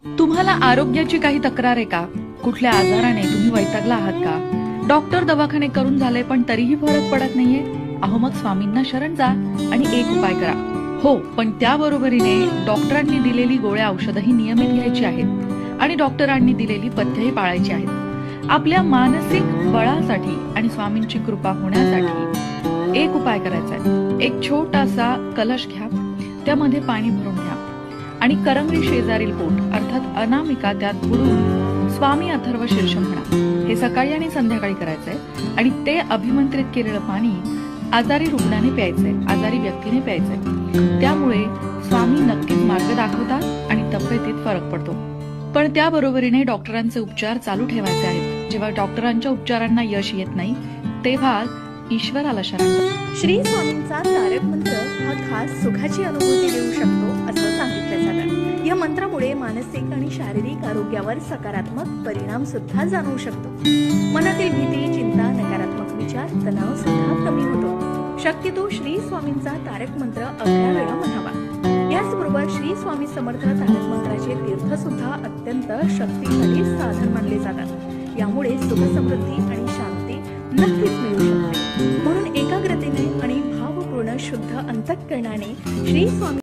तुम्हाला आरोग्याची काही तक्रार आहे का? कुठल्या आजाराने तुम्ही वैतागला आहात का? डॉक्टर दवाखाने करून झाले पण तरीही फरक पडत नाहीये? अहो मग स्वामींना शरण जा आणि एक उपाय करा. हो, पण त्याबरोबरीने डॉक्टरांनी दिलेली गोळ्या औषधही नियमित घ्यायची आहेत आणि डॉक्टरांनी दिलेली पथ्यही पाळायची आहेत. आपल्या मानसिक बळासाठी आणि स्वामींची कृपा होण्यासाठी एक उपाय करायचा आहे. एक छोटासा कलश घ्या, त्यामध्ये पाणी भरून घ्या आणि करंगळी शेजारील पोट अर्थात अनामिका त्यात बुडवून स्वामी अथर्व शीर्ष म्हणा. हे सकाळी आणि संध्याकाळी करायचंय आणि ते अभिमंत्रित केलेलं पाणी आजारी रुग्णाने प्यायचंय, आजारी व्यक्तीने प्यायचंय. त्यामुळे स्वामी नक्कीच मार्ग दाखवतात आणि तब्येतीत फरक पडतो. पण त्याबरोबरीने डॉक्टरांचे उपचार चालू ठेवायचे आहेत. जेव्हा डॉक्टरांच्या उपचारांना यश येत नाही तेव्हा ईश्वराला शरण. श्री स्वामींचा तारक मंत्र हा खास सुखाची अनुभूती देऊ शकतो असं सांगितलं जातं. या मंत्रामुळे मानसिक आणि शारीरिक आरोग्यावर सकारात्मक परिणाम सुद्धा जाणवू शकतो. मनातील भीती, चिंता, नकारात्मक विचार, तणाव सुद्धा कमी होतो. शक्यतो श्री स्वामींचा तारक मंत्र 11 वेळा म्हणावा. याचबरोबर श्री स्वामी समर्थ तारक मंत्राचे तीर्थ सुद्धा अत्यंत शक्तिशाली साधन मानले जातात. यामुळे सुख, समृद्धी आणि शांती नक्कीच मिळू शकते. म्हणून एकाग्रतेने आणि भावपूर्ण शुद्ध अंतःकरणाने श्री स्वामी